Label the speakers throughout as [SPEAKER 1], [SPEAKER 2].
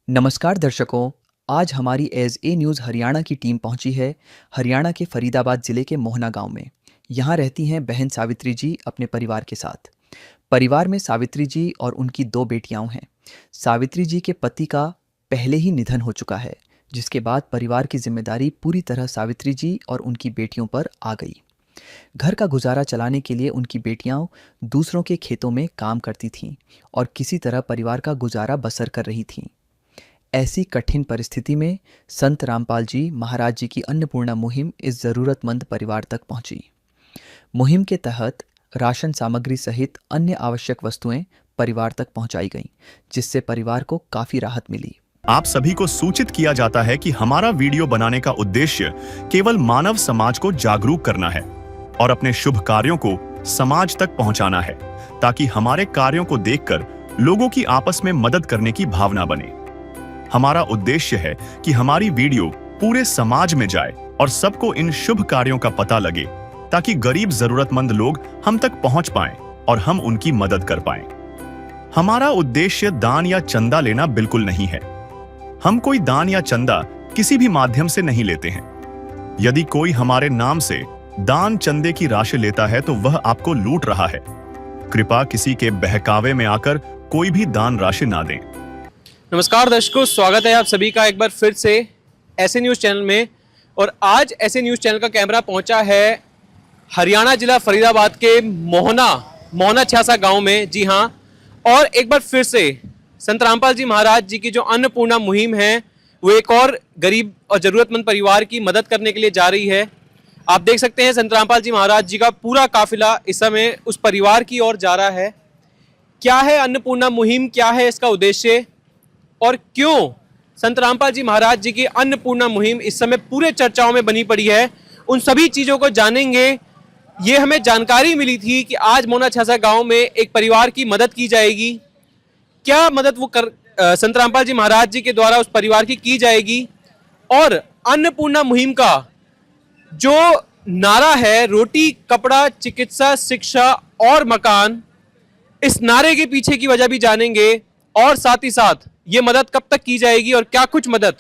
[SPEAKER 1] नमस्कार दर्शकों। आज हमारी एज ए न्यूज़ हरियाणा की टीम पहुंची है हरियाणा के फरीदाबाद ज़िले के मोहना गांव में। यहां रहती हैं बहन सावित्री जी अपने परिवार के साथ। परिवार में सावित्री जी और उनकी दो बेटियां हैं। सावित्री जी के पति का पहले ही निधन हो चुका है, जिसके बाद परिवार की जिम्मेदारी पूरी तरह सावित्री जी और उनकी बेटियों पर आ गई। घर का गुजारा चलाने के लिए उनकी बेटियां दूसरों के खेतों में काम करती थीं और किसी तरह परिवार का गुजारा बसर कर रही थीं। ऐसी कठिन परिस्थिति में संत रामपाल जी महाराज जी की अन्नपूर्णा मुहिम इस ज़रूरतमंद परिवार तक पहुंची। मुहिम के तहत राशन सामग्री सहित अन्य आवश्यक वस्तुएं परिवार तक पहुंचाई गईं, जिससे परिवार को काफी राहत मिली।
[SPEAKER 2] आप सभी को सूचित किया जाता है कि हमारा वीडियो बनाने का उद्देश्य केवल मानव समाज को जागरूक करना है और अपने शुभ कार्यों को समाज तक पहुंचाना है, ताकि हमारे कार्यों को देखकर लोगों की आपस में मदद करने की भावना बने। हमारा उद्देश्य है कि हमारी वीडियो पूरे समाज में जाए और सबको इन शुभ कार्यों का पता लगे, ताकि गरीब जरूरतमंद लोग हम तक पहुंच पाएं और हम उनकी मदद कर पाएं। हमारा उद्देश्य दान या चंदा लेना बिल्कुल नहीं है। हम कोई दान या चंदा किसी भी माध्यम से नहीं लेते हैं। यदि कोई हमारे नाम से दान चंदे की राशि लेता है तो वह आपको लूट रहा है। कृपया किसी के बहकावे में आकर कोई भी दान राशि ना दें।
[SPEAKER 3] नमस्कार दर्शकों, स्वागत है आप सभी का एक बार फिर से ऐसे न्यूज़ चैनल में। और आज ऐसे न्यूज़ चैनल का कैमरा पहुंचा है हरियाणा जिला फरीदाबाद के मोहना छ्यासा गांव में। जी हां, और एक बार फिर से संत रामपाल जी महाराज जी की जो अन्नपूर्णा मुहिम है वो एक और गरीब और ज़रूरतमंद परिवार की मदद करने के लिए जा रही है। आप देख सकते हैं संत रामपाल जी महाराज जी का पूरा काफिला इस समय उस परिवार की ओर जा रहा है। क्या है अन्नपूर्णा मुहिम, क्या है इसका उद्देश्य और क्यों संत रामपाल जी महाराज जी की अन्नपूर्णा मुहिम इस समय पूरे चर्चाओं में बनी पड़ी है, उन सभी चीज़ों को जानेंगे। ये हमें जानकारी मिली थी कि आज मोहना छ्यासा गांव में एक परिवार की मदद की जाएगी। क्या मदद वो संत रामपाल जी महाराज जी के द्वारा उस परिवार की जाएगी, और अन्नपूर्णा मुहिम का जो नारा है, रोटी कपड़ा चिकित्सा शिक्षा और मकान, इस नारे के पीछे की वजह भी जानेंगे। और साथ ही साथ ये मदद कब तक की जाएगी और क्या कुछ मदद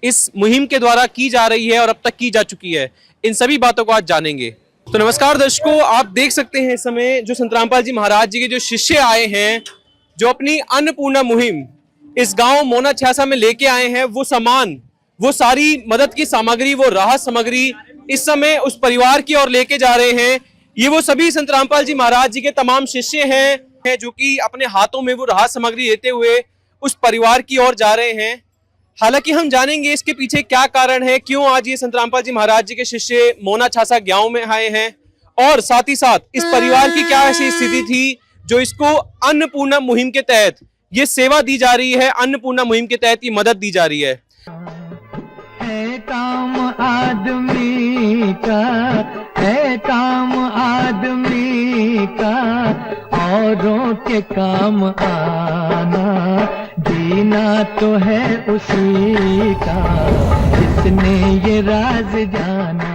[SPEAKER 3] इस मुहिम के द्वारा की जा रही है और अब तक की जा चुकी है, इन सभी बातों को आज जानेंगे। तो नमस्कार दर्शकों, आप देख सकते हैं इस समय जो संत रामपाल जी महाराज जी के जो शिष्य आए हैं, जो अपनी अन्नपूर्णा मुहिम इस गांव मोहना छ्यासा में लेके आए हैं, वो सामान, वो सारी मदद की सामग्री, वो राहत सामग्री इस समय उस परिवार की ओर लेके जा रहे हैं। ये वो सभी संत रामपाल जी महाराज जी के तमाम शिष्य हैं जो कि अपने हाथों में वो राहत सामग्री लेते हुए उस परिवार की ओर जा रहे हैं। हालांकि हम जानेंगे इसके पीछे क्या कारण है, क्यों आज ये संत रामपाल जी महाराज जी के शिष्य मोहना छ्यासा गांव में आए हैं, और साथ ही साथ इस परिवार की क्या ऐसी स्थिति थी जो इसको अन्नपूर्णा मुहिम के तहत ये सेवा दी जा रही है, अन्नपूर्णा मुहिम के तहत ये मदद दी जा रही है।
[SPEAKER 4] काम आदमी का है, काम आदमी का औरों के काम आना, जीना तो है उसी का जिसने ये राज जाना।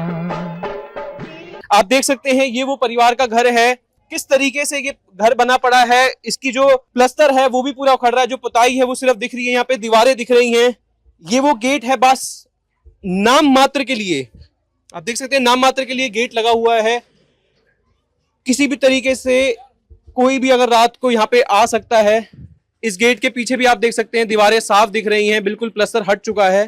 [SPEAKER 3] आप देख सकते हैं ये वो परिवार का घर है, किस तरीके से ये घर बना पड़ा है। इसकी जो प्लस्तर है वो भी पूरा उखड़ रहा है, जो पुताई है वो सिर्फ दिख रही है, यहाँ पे दीवारें दिख रही हैं। ये वो गेट है, बस नाम मात्र के लिए, आप देख सकते हैं नाम मात्र के लिए गेट लगा हुआ है। किसी भी तरीके से कोई भी अगर रात को यहाँ पे आ सकता है। इस गेट के पीछे भी आप देख सकते हैं दीवारें साफ दिख रही हैं, बिल्कुल प्लस्तर हट चुका है।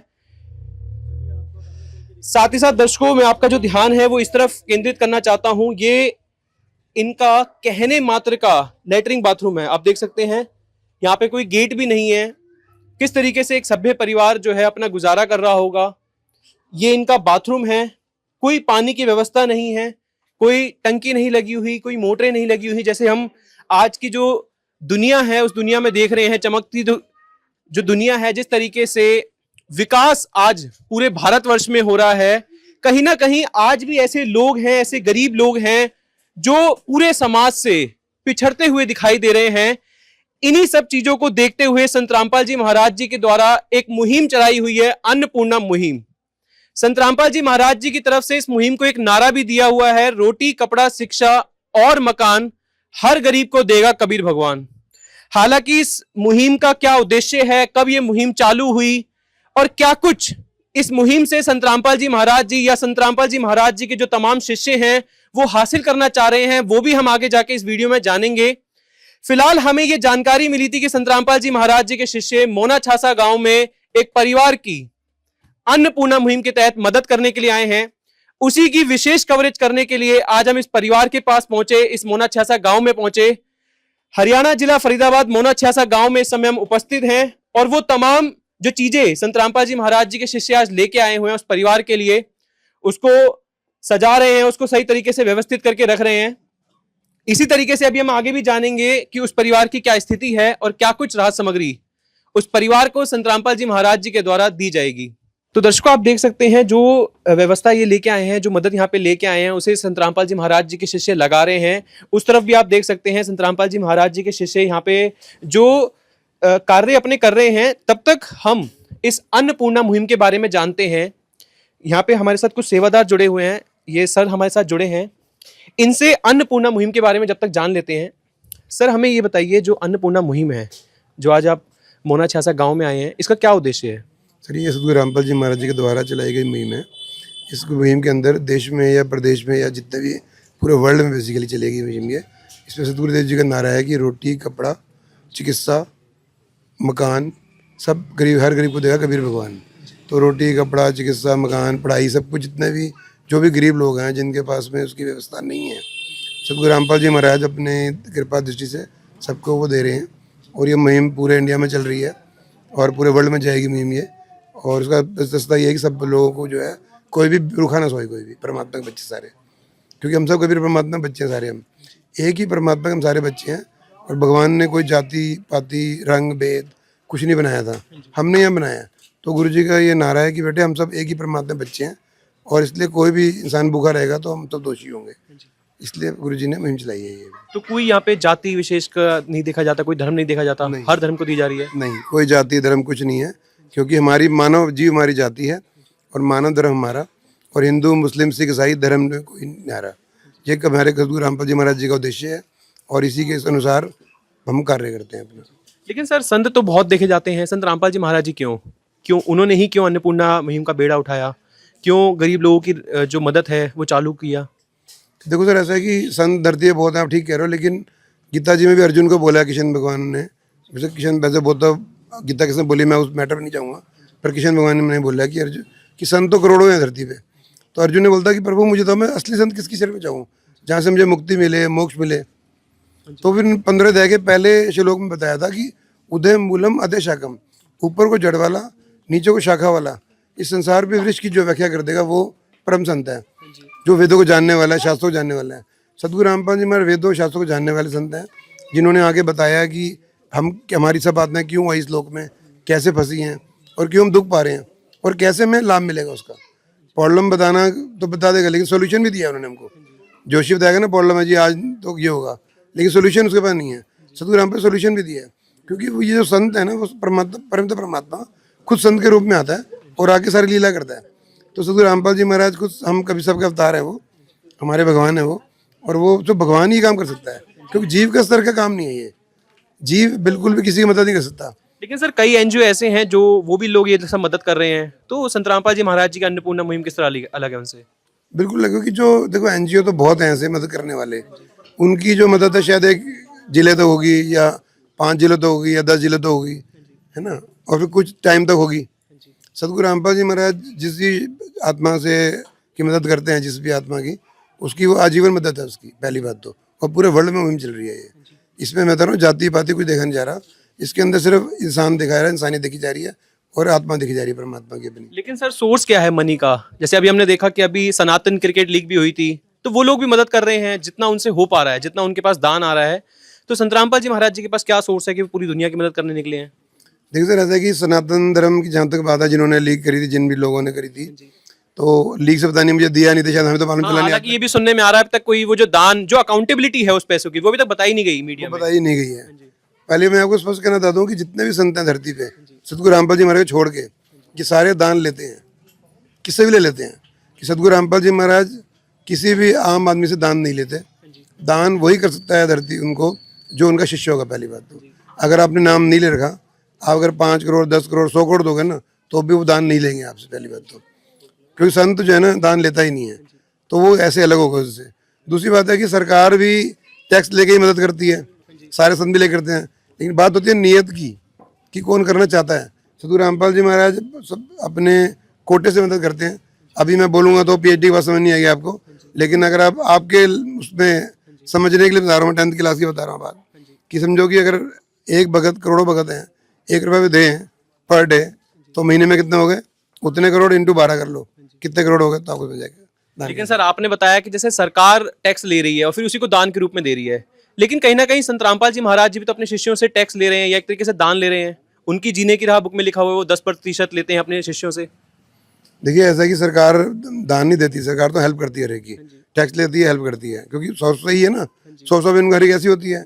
[SPEAKER 3] साथ ही साथ दर्शकों, मैं आपका जो ध्यान है वो इस तरफ केंद्रित करना चाहता हूं। ये इनका कहने मात्र का लेटरिंग बाथरूम है, आप देख सकते हैं यहाँ पे कोई गेट भी नहीं है। किस तरीके से एक सभ्य परिवार जो है अपना गुजारा कर रहा होगा। ये इनका बाथरूम है, कोई पानी की व्यवस्था नहीं है, कोई टंकी नहीं लगी हुई, कोई मोटरें नहीं लगी हुई। जैसे हम आज की जो दुनिया है उस दुनिया में देख रहे हैं, चमकती जो दुनिया है, जिस तरीके से विकास आज पूरे भारतवर्ष में हो रहा है, कहीं ना कहीं आज भी ऐसे लोग हैं, ऐसे गरीब लोग हैं जो पूरे समाज से पिछड़ते हुए दिखाई दे रहे हैं। इन्हीं सब चीजों को देखते हुए संत रामपाल जी महाराज जी के द्वारा एक मुहिम चलाई हुई है, अन्नपूर्णा मुहिम। संत रामपाल जी महाराज जी की तरफ से इस मुहिम को एक नारा भी दिया हुआ है, रोटी कपड़ा शिक्षा और मकान हर गरीब को देगा कबीर भगवान। हालांकि इस मुहिम का क्या उद्देश्य है, कब ये मुहिम चालू हुई और क्या कुछ इस मुहिम से संत रामपाल जी महाराज जी या संत रामपाल जी महाराज जी के जो तमाम शिष्य हैं वो हासिल करना चाह रहे हैं, वो भी हम आगे जाके इस वीडियो में जानेंगे। फिलहाल हमें ये जानकारी मिली थी कि संत रामपाल जी महाराज जी के शिष्य मोना छासा गांव में एक परिवार की अन्नपूर्णा मुहिम के तहत मदद करने के लिए आए हैं। उसी की विशेष कवरेज करने के लिए आज हम इस परिवार के पास पहुंचे, इस मोना छासा गांव में पहुंचे। हरियाणा जिला फरीदाबाद मोना छासा गांव में इस समय हम उपस्थित हैं और वो तमाम जो चीजें संत रामपाल जी महाराज जी के शिष्य आज लेके आए हुए हैं उस परिवार के लिए, उसको सजा रहे हैं, उसको सही तरीके से व्यवस्थित करके रख रहे हैं। इसी तरीके से अभी हम आगे भी जानेंगे कि उस परिवार की क्या स्थिति है और क्या कुछ राहत सामग्री उस परिवार को संत रामपाल जी महाराज जी के द्वारा दी जाएगी। तो दर्शकों, आप देख सकते हैं जो व्यवस्था ये लेके आए हैं, जो मदद यहाँ पे लेके आए हैं, उसे संत रामपाल जी महाराज जी के शिष्य लगा रहे हैं। उस तरफ भी आप देख सकते हैं संत रामपाल जी महाराज जी के शिष्य यहाँ पे जो कार्य अपने कर रहे हैं। तब तक हम इस अन्नपूर्णा मुहिम के बारे में जानते हैं। यहाँ पे हमारे साथ कुछ सेवादार जुड़े हुए हैं, ये सर हमारे साथ जुड़े हैं, इनसे अन्नपूर्णा मुहिम के बारे में जब तक जान लेते हैं। सर, हमें ये बताइए, जो अन्नपूर्णा मुहिम है, जो आज आप मोना छासा गांव में आए हैं, इसका क्या उद्देश्य है?
[SPEAKER 5] सर, ये सतगुरु रामपाल जी महाराज जी के द्वारा चलाई गई मुहिम है। इस मुहिम के अंदर देश में या प्रदेश में या जितने भी पूरे वर्ल्ड में बेसिकली चलेगी मुहिम ये। इसमें सतगुरु देव जी का नारा है कि रोटी, कपड़ा, चिकित्सा, मकान, सब गरीब, हर गरीब को देगा कबीर भगवान। तो रोटी, कपड़ा, चिकित्सा, मकान, पढ़ाई, सब कुछ जितने भी जो भी गरीब लोग हैं जिनके पास में उसकी व्यवस्था नहीं है, सतगुरु रामपाल जी महाराज अपने कृपा दृष्टि से सबको वो दे रहे हैं। और ये मुहिम पूरे इंडिया में चल रही है और पूरे वर्ल्ड में जाएगी मुहिम ये। और उसका दस्ता ये है कि सब लोगों को जो है कोई भी रूखा ना सोए, कोई भी परमात्मा के बच्चे सारे, क्योंकि हम सब कबीर परमात्मा बच्चे सारे, हम एक ही परमात्मा के हम सारे बच्चे हैं। और भगवान ने कोई जाति पाति रंग भेद कुछ नहीं बनाया था, हमने यहाँ बनाया। तो गुरु जी का ये नारा है कि बेटे हम सब एक ही परमात्मा बच्चे हैं और इसलिए कोई भी इंसान भूखा रहेगा तो हम सब दोषी होंगे, इसलिए गुरु जी ने मुहिम चलाई है ये।
[SPEAKER 3] तो कोई यहाँ पे जाति विशेष का नहीं देखा जाता, कोई धर्म नहीं देखा जाता, हर धर्म को दी जा रही है?
[SPEAKER 5] नहीं, कोई जाति धर्म कुछ नहीं है, क्योंकि हमारी मानव जीव हमारी जाति है और मानव धर्म हमारा। और हिंदू, मुस्लिम, सिख, ईसाई धर्म में कोई नहीं आ रहा। ये हमारे सतगुरु रामपाल जी महाराज जी का उद्देश्य है और इसी के अनुसार हम कार्य करते हैं अपना।
[SPEAKER 3] लेकिन सर, संत तो बहुत देखे जाते हैं, संत रामपाल जी महाराज जी क्यों उन्होंने ही क्यों अन्नपूर्णा मुहिम का बेड़ा उठाया, क्यों गरीब लोगों की जो मदद है वो चालू किया?
[SPEAKER 5] देखो सर, ऐसा है कि संत धरती है बहुत है, आप ठीक कह रहे हो, लेकिन गीता जी में भी अर्जुन को बोला कृष्ण भगवान ने, वैसे कृष्ण वैसे बोलता गीता किसने बोली, मैं उस मैटर में नहीं जाऊँगा, पर कृष्ण भगवान ने मैंने बोला कि अर्जुन कि संत तो करोड़ों हैं धरती पे। तो अर्जुन ने बोलता कि प्रभु मुझे तो, मैं असली संत किसकी शरण में जाऊँ जहाँ से मुझे मुक्ति मिले, मोक्ष मिले। तो फिर 15 अध्याय के पहले श्लोक में बताया था कि उदय मूलम अदय शाखम, ऊपर को जड़ वाला, नीचे को शाखा वाला, इस संसार पे वृक्ष की जो व्याख्या कर देगा वो परम संत है, जो वेदों को जानने वाला है, शास्त्रों को जानने वाला है। सतगुरु रामपाल जी हमारे वेदों शास्त्रों को जानने वाले संत हैं, जिन्होंने आगे बताया कि हमारी सब आत्माएं क्यों आई इस लोक में, कैसे फंसी हैं और क्यों हम दुख पा रहे हैं और कैसे हमें लाभ मिलेगा उसका। प्रॉब्लम बताना तो बता देगा, लेकिन सोल्यूशन भी दिया उन्होंने हमको। जोशी बताएगा ना प्रॉब्लम है जी आज तो ये होगा, लेकिन सोल्यूशन उसके पास नहीं है। सतगुरु रामपाल सोल्यूशन भी दिया है, क्योंकि वो ये जो संत है ना वो परमात्मा खुद संत के रूप में आता है और आके सारी लीला करता है। तो सतगुरु रामपाल जी महाराज खुद, हम कभी सबके अवतार है, वो हमारे भगवान है वो, और वो जो भगवान ही काम कर सकता है, क्योंकि जीव का स्तर का काम नहीं है ये। जीव बिल्कुल भी किसी की मदद नहीं कर सकता।
[SPEAKER 3] लेकिन सर, कई एनजीओ ऐसे हैं जो वो भी लोग ये सब मदद कर रहे हैं, तो संत रामपाल जी महाराज जी की अन्नपूर्णा मुहिम किस तरह अलग है उनसे?
[SPEAKER 5] बिल्कुल लगे कि जो देखो एनजीओ तो बहुत हैं ऐसे मदद करने वाले, उनकी जो मदद है शायद एक जिले तो होगी या 5 जिलों तो होगी या 10 जिलों तो होगी, है ना, और फिर कुछ टाइम तक होगी। सतगुरु रामपाल जी महाराज जिस भी आत्मा से की मदद करते हैं, जिस भी आत्मा की, उसकी वो आजीवन मदद है उसकी, पहली बात तो। और पूरे वर्ल्ड में मुहिम चल रही है ये। इसमें मैं बता रहा हूँ जाति पाति कुछ देखा नहीं जा रहा, इसके अंदर सिर्फ इंसान दिखाया रहा है, इंसानियत देखी जा रही है और आत्मा देखी जा रही है परमात्मा की अपनी।
[SPEAKER 3] लेकिन सर, सोर्स क्या है मनी का? जैसे अभी हमने देखा कि अभी सनातन क्रिकेट लीग भी हुई थी, तो वो लोग भी मदद कर रहे हैं जितना उनसे हो पा रहा है, जितना उनके पास दान आ रहा है। तो संत रामपाल जी महाराज जी के पास क्या सोर्स है कि वो पूरी दुनिया की मदद करने निकले हैं?
[SPEAKER 5] देखिए सर, ऐसा है कि सनातन धर्म की जहाँ तक बात है, जिन्होंने लीग करी थी, जिन भी लोगों ने करी थी, तो लीग से पता नहीं, मुझे दिया नहीं था शायद, हमें तो मालूम चला नहीं।
[SPEAKER 3] हालांकि ये भी सुनने में आ रहा है अब तक कोई वो जो दान, जो अकाउंटेबिलिटी है उस पैसों की, वो अभी तक बताई नहीं गई मीडिया में,
[SPEAKER 5] बताई नहीं गई है। पहले मैं आपको स्पष्ट कहना चाहता हूँ कि जितने भी संत हैं धरती पे सतगुरु रामपाल जी महाराज छोड़ के, कि सारे दान लेते हैं, किससे भी ले लेते हैं। कि सतगुरु रामपाल जी महाराज किसी भी आम आदमी से दान नहीं लेते। दान वही कर सकता है धरती उनको जो उनका शिष्य होगा, पहली बात तो। अगर आपने नाम नहीं ले रखा, आप अगर 5 करोड़ 10 करोड़ 100 करोड़ दोगे ना तो भी वो दान नहीं लेंगे आपसे, पहली बात तो, क्योंकि संत जो है ना दान लेता ही नहीं है, तो वो ऐसे अलग होगा उससे। दूसरी बात है कि सरकार भी टैक्स लेके ही मदद करती है, सारे संत भी लेके करते हैं, लेकिन बात होती है नियत की कि कौन करना चाहता है। सदगुरु रामपाल जी महाराज सब अपने कोटे से मदद करते हैं। अभी मैं बोलूँगा तो PhD की बात समझ नहीं आएगी आपको, लेकिन अगर आप आपके उसमें समझने के लिए बता रहा हूँ, 10th क्लास की बता रहा हूँ बात, कि समझो कि अगर एक भगत करोड़ों भगत हैं, 1 रुपये भी दें पर डे, तो महीने में कितने हो गए, उतने करोड़ इंटू 12 कर लो, कितने करोड़ हो गए तो आपको मिल जाएगा।
[SPEAKER 3] लेकिन सर आपने बताया कि जैसे सरकार टैक्स ले रही है और फिर उसी को दान के रूप में दे रही है, लेकिन कहीं ना कहीं संत रामपाल जी महाराज जी भी तो अपने शिष्यों से टैक्स ले रहे हैं या एक तरीके से दान ले रहे हैं। उनकी जीने की राह बुक में लिखा हुआ है वो 10% लेते हैं अपने शिष्यों से।
[SPEAKER 5] देखिए ऐसा कि सरकार दान नहीं देती, सरकार तो हेल्प करती है हर एक की, टैक्स लेती है, हेल्प करती है, क्योंकि 100 ही है ना, 100 बिन घर कैसी होती है।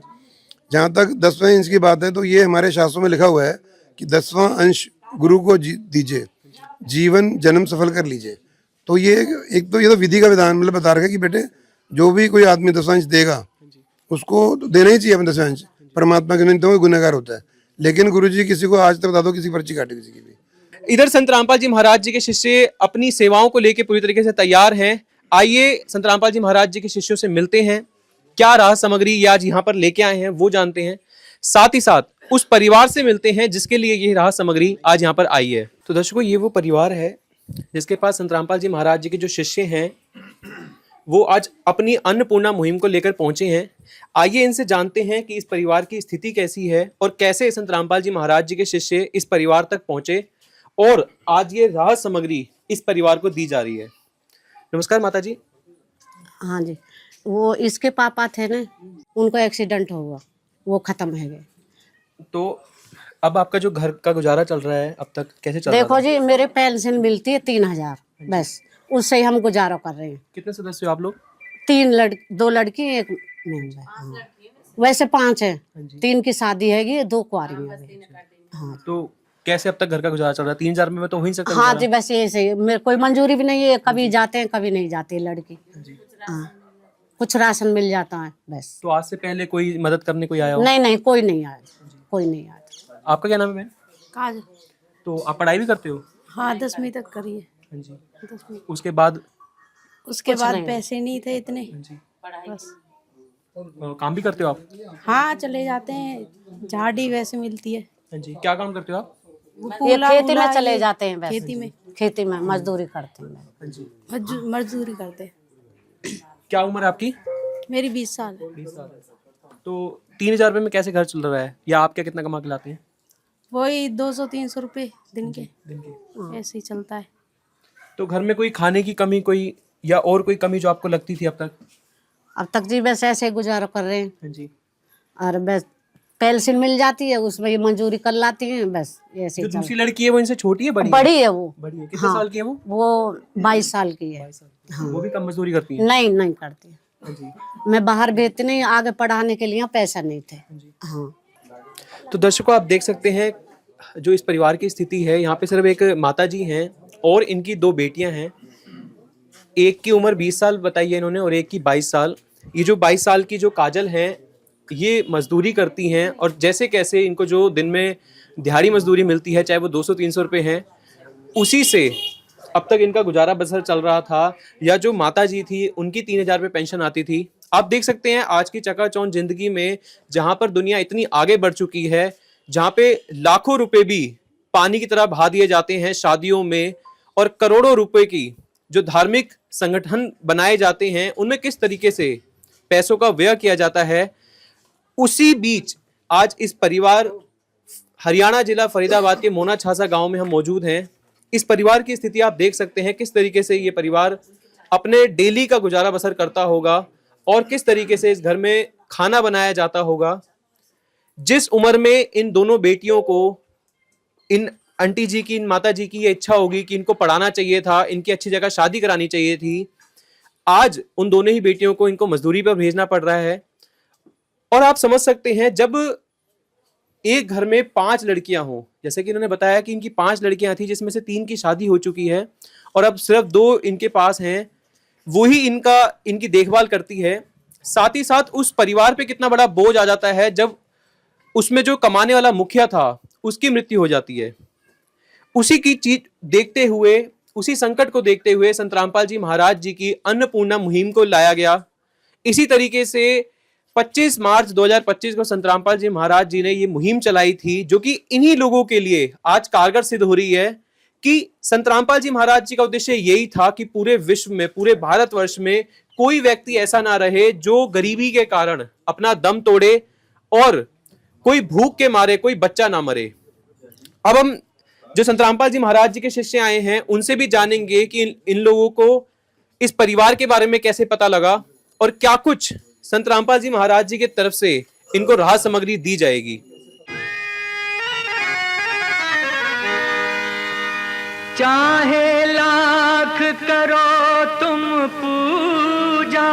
[SPEAKER 5] जहाँ तक 10वां अंश की बात है तो ये हमारे शास्त्रों में लिखा हुआ है कि 10वां अंश गुरु को दीजिए, जीवन जन्म सफल कर लीजिए। तो ये एक तो ये तो विधि का विधान मतलब बता रखा है कि बेटे जो भी कोई आदमी 10वां अंश देगा उसको तो देना ही चाहिए अपने 10वां अंश, परमात्मा के निमित्त गुनहगार होता है। लेकिन गुरुजी किसी को आज तक बता दो किसी पर्ची काटे किसी की भी।
[SPEAKER 3] इधर संत रामपाल जी महाराज जी के शिष्य अपनी सेवाओं को लेकर पूरी तरीके से तैयार हैं। आइए संत रामपाल जी महाराज जी के शिष्यों से मिलते हैं, क्या राह सामग्री ये आज यहाँ पर लेके आए हैं वो जानते हैं, साथ ही साथ उस परिवार से मिलते हैं जिसके लिए ये राह सामग्री आज यहाँ पर आई है। तो दर्शकों ये वो परिवार है जिसके पास संत रामपाल जी महाराज जी के जो शिष्य हैं वो आज अपनी अन्नपूर्णा मुहिम को लेकर पहुंचे हैं। आइए इनसे जानते हैं कि इस परिवार की स्थिति कैसी है और कैसे संत रामपाल जी महाराज जी के शिष्य इस परिवार तक पहुंचे और आज ये राह सामग्री इस परिवार को दी जा रही है। नमस्कार माता जी।
[SPEAKER 6] हाँ जी, वो इसके पापा थे ना, उनको एक्सीडेंट हुआ, वो खत्म है गए।
[SPEAKER 3] तो अब आपका जो घर का गुजारा चल रहा है अब तक कैसे चल रहा है?
[SPEAKER 6] देखो जी, मेरे पेंशन मिलती है 3000, बस उससे ही हम गुजारा कर रहे हैं।
[SPEAKER 3] कितने सदस्य हो आप लोग?
[SPEAKER 6] 2 लड़की 1 मेंबर। हाँ। वैसे 5 है, 3 की शादी हैगी, 2 कुंवारी हैं। हाँ
[SPEAKER 3] तो कैसे अब तक घर का गुजारा चल रहा है? 3000 में तो हो ही नहीं सकता।
[SPEAKER 6] हाँ जी, बस ऐसे ही, मेरे कोई मंजूरी भी नहीं है, कभी जाते हैं कभी नहीं जाती लड़की। हाँ, कुछ राशन मिल जाता है बस।
[SPEAKER 3] तो आज से पहले कोई मदद करने कोई आया हो?
[SPEAKER 6] नहीं, कोई नहीं आया, कोई नहीं आया।
[SPEAKER 3] आपका क्या नाम है बहन?
[SPEAKER 7] काज।
[SPEAKER 3] तो आप पढ़ाई भी करते हो?
[SPEAKER 7] हाँ 10वीं तक करी है।
[SPEAKER 3] हाँ जी।
[SPEAKER 7] 10वीं।
[SPEAKER 3] उसके बाद
[SPEAKER 7] उसके बाद पैसे नहीं थे इतने, बस।
[SPEAKER 3] काम भी करते हो आप?
[SPEAKER 7] हाँ चले जाते हैं, झाड़ी वैसे मिलती है।
[SPEAKER 3] हाँ जी। क्या काम करते हो आप?
[SPEAKER 6] ये खेती में चले जाते हैं, वैसे खेती में मजदूरी करते हैं।
[SPEAKER 3] हाँ जी।
[SPEAKER 7] मजदूरी करते हैं।
[SPEAKER 3] क्या उम्र है आपकी?
[SPEAKER 7] मेरी 20 साल है।
[SPEAKER 3] 20 साल। तो 3000 रुपये में कैसे घर चल रहा है या आप क्या कितना कमा के लाते हैं?
[SPEAKER 7] वही 200-300 रुपये दिन के ऐसे ही चलता है।
[SPEAKER 3] तो घर में कोई खाने की कमी कोई या और कोई कमी जो आपको लगती थी अब तक?
[SPEAKER 6] अब तक जी बस ऐसे गुजारा कर रहे हैं।
[SPEAKER 3] हाँ जी।
[SPEAKER 6] और बस पेंशन मिल जाती है, उसमें ये मंजूरी कर लाती हैं, बस ऐसे
[SPEAKER 3] जो
[SPEAKER 6] ही
[SPEAKER 3] दूसरी लड़की है वो इनसे छोटी है बड़ी है?
[SPEAKER 6] बड़ी है वो।
[SPEAKER 3] बड़ी है। कितने साल की है वो?
[SPEAKER 6] वो 22 साल की है।
[SPEAKER 3] हाँ। वो भी कम मजदूरी करती है?
[SPEAKER 6] नहीं करती।
[SPEAKER 3] हाँ जी।
[SPEAKER 6] मैं बाहर भेजती नहीं, आगे पढ़ाने के लिए पैसा नहीं थे। हाँ।
[SPEAKER 3] तो दर्शकों आप देख सकते हैं जो इस परिवार की स्थिति है, यहाँ पे सिर्फ एक माता जी हैं और इनकी 2 बेटियां हैं। एक की उम्र 20 साल बताई है इन्होंने और एक की 22 साल। ये जो 22 साल की जो काजल हैं ये मजदूरी करती हैं और जैसे कैसे इनको जो दिन में दिहाड़ी मजदूरी मिलती है, चाहे वो 200-300 रुपये हैं, उसी से अब तक इनका गुजारा बसर चल रहा था। या जो माता जी थी उनकी 3000 रुपये पेंशन आती थी। आप देख सकते हैं आज की चकाचौंध जिंदगी में जहाँ पर दुनिया इतनी आगे बढ़ चुकी है, जहाँ पे लाखों रुपए भी पानी की तरह बहा दिए जाते हैं शादियों में और करोड़ों रुपए की जो धार्मिक संगठन बनाए जाते हैं उनमें किस तरीके से पैसों का व्यय किया जाता है, उसी बीच आज इस परिवार हरियाणा जिला फरीदाबाद के मोना छासा गांव में हम मौजूद हैं। इस परिवार की स्थिति आप देख सकते हैं किस तरीके से ये परिवार अपने डेली का गुजारा बसर करता होगा और किस तरीके से इस घर में खाना बनाया जाता होगा। जिस उम्र में इन दोनों बेटियों को, इन आंटी जी की, इन माता जी की ये इच्छा होगी कि इनको पढ़ाना चाहिए था, इनकी अच्छी जगह शादी करानी चाहिए थी, आज उन दोनों ही बेटियों को इनको मजदूरी पर भेजना पड़ रहा है। और आप समझ सकते हैं जब एक घर में 5 लड़कियां हों, जैसे कि इन्होंने बताया कि इनकी 5 लड़कियां थी जिसमें से 3 की शादी हो चुकी है और अब सिर्फ 2 इनके पास हैं, वो ही इनकी देखभाल करती है। साथ ही साथ उस परिवार पे कितना बड़ा बोझ आ जाता है जब उसमें जो कमाने वाला मुखिया था उसकी मृत्यु हो जाती है। उसी की चीज देखते हुए, उसी संकट को देखते हुए संत रामपाल जी महाराज जी की अन्नपूर्णा मुहिम को लाया गया। इसी तरीके से 25 मार्च 2025 को संत रामपाल जी महाराज जी ने ये मुहिम चलाई थी, जो कि इन्हीं लोगों के लिए आज कारगर सिद्ध हो रही है कि संत रामपाल जी महाराज जी का उद्देश्य यही था कि पूरे विश्व में, पूरे भारतवर्ष में कोई व्यक्ति ऐसा ना रहे जो गरीबी के कारण अपना दम तोड़े और कोई भूख के मारे कोई बच्चा ना मरे। अब हम जो संत रामपाल जी महाराज जी के शिष्य आए हैं उनसे भी जानेंगे कि इन लोगों को इस परिवार के बारे में कैसे पता लगा और क्या कुछ संत रामपाल जी महाराज जी की तरफ से इनको राहत सामग्री दी जाएगी।
[SPEAKER 4] चाहे लाख करो तुम पूजा,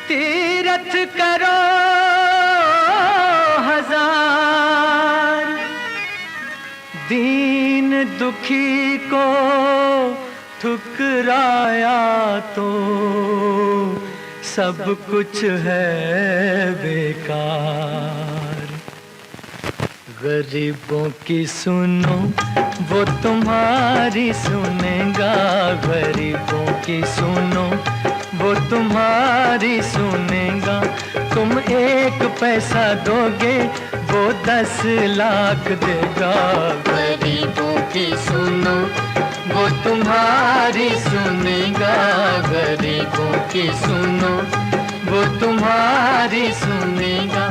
[SPEAKER 4] तीरथ करो हजार, दीन दुखी को ठुकराया तो सब कुछ है बेकार। गरीबों की सुनो वो तुम्हारी सुनेगा, गरीबों की सुनो वो तुम्हारी सुनेगा। तुम 1 पैसा दोगे वो 10 लाख देगा। गरीबों की सुनो वो तुम्हारी सुनेगा, गरीबों की सुनो वो तुम्हारी सुनेगा।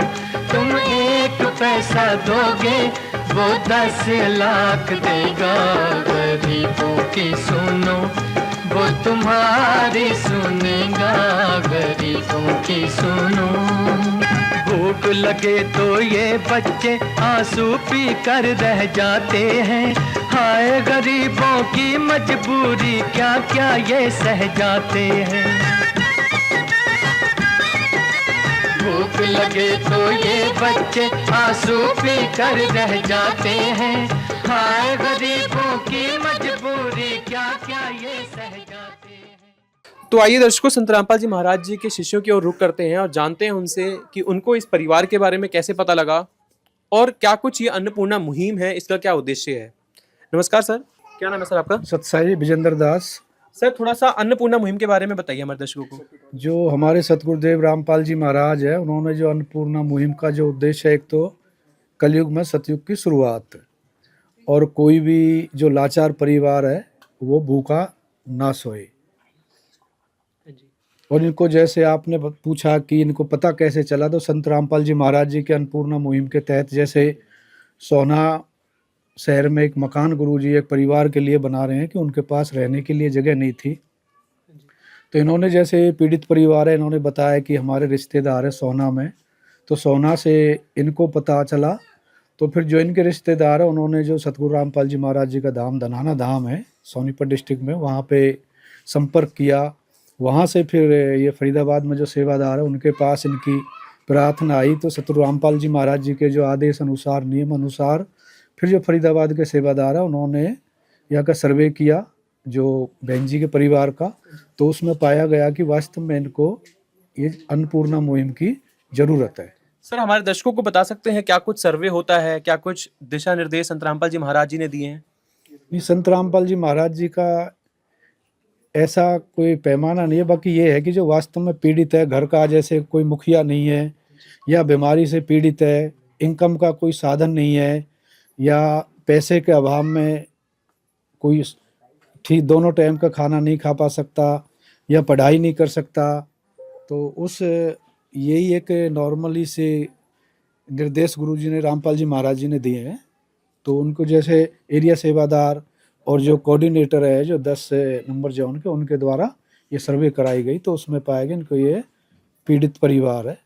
[SPEAKER 4] तुम 1 पैसा दोगे वो 10 लाख देगा। गरीबों की सुनो वो तुम्हारी सुनेगा, गरीबों की सुनो। भूख लगे तो ये बच्चे आंसू पी कर रह जाते हैं। हाय गरीबों की मजबूरी क्या क्या ये सह जाते हैं। भूख लगे तो ये बच्चे आंसू पी कर रह जाते हैं। हाय गरीबों की मजबूरी क्या क्या ये सह जाते हैं।
[SPEAKER 3] तो आइए दर्शकों, संत रामपाल जी महाराज जी के शिष्यों की ओर रुख करते हैं और जानते हैं उनसे कि उनको इस परिवार के बारे में कैसे पता लगा और क्या कुछ ये अन्नपूर्णा मुहिम है, इसका क्या उद्देश्य है। नमस्कार सर, क्या नाम है सर आपका?
[SPEAKER 8] सत्साई विजेंद्र दास।
[SPEAKER 3] सर थोड़ा सा अन्नपूर्णा मुहिम के बारे में बताइए हमारे दर्शकों को।
[SPEAKER 8] जो हमारे सतगुरुदेव रामपाल जी महाराज है, उन्होंने जो अन्नपूर्णा मुहिम का जो उद्देश्य है, एक तो कलयुग में सतयुग की शुरुआत और कोई भी जो लाचार परिवार है वो भूखा ना सोए। और इनको जैसे आपने पूछा कि इनको पता कैसे चला, तो संत रामपाल जी महाराज जी के अन्नपूर्णा मुहिम के तहत जैसे सोना शहर में एक मकान गुरुजी एक परिवार के लिए बना रहे हैं कि उनके पास रहने के लिए जगह नहीं थी, तो इन्होंने जैसे पीड़ित परिवार है, इन्होंने बताया कि हमारे रिश्तेदार है सोना में, तो सोना से इनको पता चला। तो फिर जो इनके रिश्तेदार है उन्होंने जो सतगुरु रामपाल जी महाराज जी का धाम धनाना धाम है सोनीपत डिस्ट्रिक्ट में, वहाँ पे संपर्क किया। वहाँ से फिर ये फरीदाबाद में जो सेवादार है उनके पास इनकी प्रार्थना आई, तो सतगुरु रामपाल जी महाराज जी के जो आदेश अनुसार, नियम अनुसार, फिर जो फरीदाबाद के सेवादार है उन्होंने यहाँ का सर्वे किया जो बहन जी के परिवार का, तो उसमें पाया गया कि वास्तव में इनको ये अन्नपूर्णा मुहिम की ज़रूरत है।
[SPEAKER 3] सर हमारे दर्शकों को बता सकते हैं क्या कुछ सर्वे होता है, क्या कुछ दिशा निर्देश संत रामपाल जी महाराज जी ने दिए हैं?
[SPEAKER 8] नहीं, संत रामपाल जी महाराज जी का ऐसा कोई पैमाना नहीं है, बाकी ये है कि जो वास्तव में पीड़ित है, घर का जैसे कोई मुखिया नहीं है या बीमारी से पीड़ित है, इनकम का कोई साधन नहीं है या पैसे के अभाव में कोई ठीक दोनों टाइम का खाना नहीं खा पा सकता या पढ़ाई नहीं कर सकता, तो उस यही एक नॉर्मली से निर्देश गुरुजी ने रामपाल जी महाराज जी ने दिए हैं। तो उनको जैसे एरिया सेवादार और जो कोऑर्डिनेटर है जो 10 नंबर जोन के, उनके द्वारा ये सर्वे कराई गई, तो उसमें पाया गया इनको ये पीड़ित परिवार है।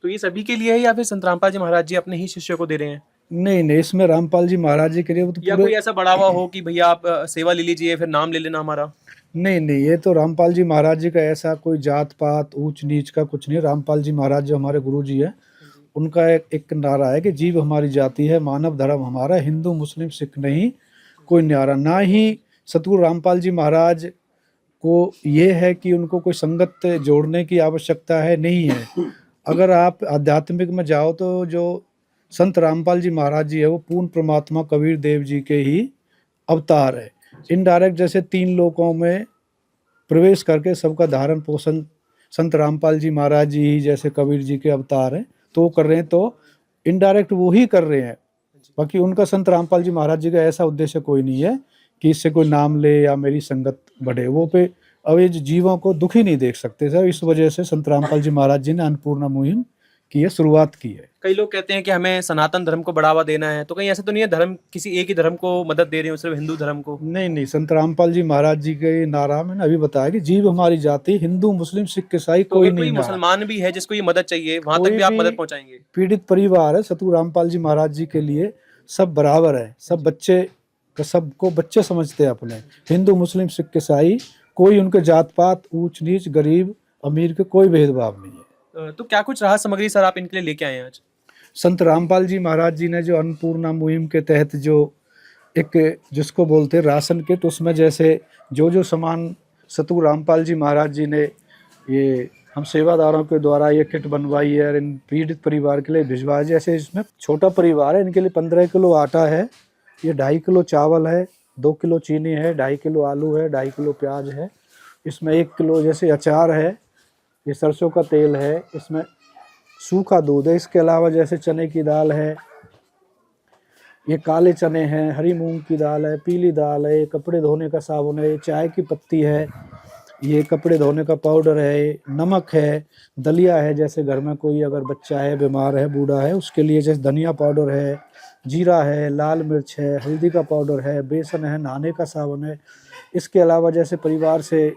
[SPEAKER 3] तो ये सभी के लिए है या फिर संत रामपाल जी महाराज जी अपने ही शिष्यों को दे रहे हैं?
[SPEAKER 8] नहीं नहीं, इसमें रामपाल जी महाराज जी के लिए तो
[SPEAKER 3] या कोई ऐसा बढ़ावा हो कि भैया आप सेवा ले लीजिए फिर नाम ले लेना हमारा?
[SPEAKER 8] नहीं नहीं, ये तो रामपाल जी महाराज जी का ऐसा कोई जात पात ऊंच नीच का कुछ नहीं। रामपाल जी महाराज जो हमारे गुरु जी है, उनका एक नारा है कि जीव हमारी जाति है, मानव धर्म हमारा, हिंदू मुस्लिम सिख नहीं कोई न्यारा। ना ही सतगुरु रामपाल जी महाराज को ये है कि उनको कोई संगत जोड़ने की आवश्यकता है, नहीं है। अगर आप आध्यात्मिक में जाओ तो जो संत रामपाल जी महाराज जी है वो पूर्ण परमात्मा कबीर देव जी के ही अवतार है। इनडायरेक्ट जैसे 3 लोकों में प्रवेश करके सबका धारण पोषण संत रामपाल जी महाराज जी ही जैसे कबीर जी के अवतार हैं तो वो कर रहे हैं, तो इनडायरेक्ट वो ही कर रहे हैं। बाकी उनका संत रामपाल जी महाराज जी का ऐसा उद्देश्य कोई नहीं है कि इससे कोई नाम ले या मेरी संगत बढ़े। वो पे अवेज जीवों को दुखी नहीं देख सकते सर। इस वजह से संत रामपाल जी महाराज जी ने अन्नपूर्णा मुहिम की है, शुरुआत की है।
[SPEAKER 3] कई लोग कहते हैं कि हमें सनातन धर्म को बढ़ावा देना है, तो कहीं ऐसा तो नहीं है धर्म किसी एक ही धर्म को मदद दे रहे हो, सिर्फ हिंदू धर्म को?
[SPEAKER 8] नहीं नहीं, संत रामपाल जी महाराज जी के नारा मैंने अभी बताया कि जीव हमारी जाति, हिंदू मुस्लिम सिख ईसाई
[SPEAKER 3] तो
[SPEAKER 8] कोई
[SPEAKER 3] अगर कोई
[SPEAKER 8] नहीं।
[SPEAKER 3] मुसलमान भी है जिसको ये मदद चाहिए, वहां तक
[SPEAKER 8] कोई
[SPEAKER 3] भी आप
[SPEAKER 8] भी
[SPEAKER 3] मदद पहुंचाएंगे?
[SPEAKER 8] पीड़ित परिवार है सतगुरु रामपाल जी महाराज जी के लिए सब बराबर है। सब बच्चे सबको बच्चे समझते हैं अपने। हिंदू मुस्लिम सिख ईसाई कोई उनके जात पात ऊंच नीच गरीब अमीर के कोई भेदभाव नहीं है।
[SPEAKER 3] तो क्या कुछ राहत सामग्री सर आप इनके लिए लेके आए हैं आज?
[SPEAKER 8] संत रामपाल जी महाराज जी ने जो अन्नपूर्णा मुहिम के तहत जो एक जिसको बोलते हैं राशन किट, उसमें जैसे जो सामान सतगुरु रामपाल जी महाराज जी ने ये हम सेवादारों के द्वारा ये किट बनवाई है और इन पीड़ित परिवार के लिए भिजवाया। जैसे इसमें छोटा परिवार है, इनके लिए 15 किलो आटा है, ये 2.5 किलो चावल है, 2 किलो चीनी है, 2.5 किलो आलू है, 2.5 किलो प्याज है, इसमें 1 किलो जैसे अचार है, ये सरसों का तेल है, इसमें सूखा दूध है, इसके अलावा जैसे चने की दाल है, ये काले चने हैं, हरी मूंग की दाल है, पीली दाल है, कपड़े धोने का साबुन है, चाय की पत्ती है, ये कपड़े धोने का पाउडर है, नमक है, दलिया है, जैसे घर में कोई अगर बच्चा है बीमार है बूढ़ा है उसके लिए जैसे धनिया पाउडर है, जीरा है, लाल मिर्च है, हल्दी का पाउडर है, बेसन है, नहाने का साबुन है। इसके अलावा जैसे परिवार से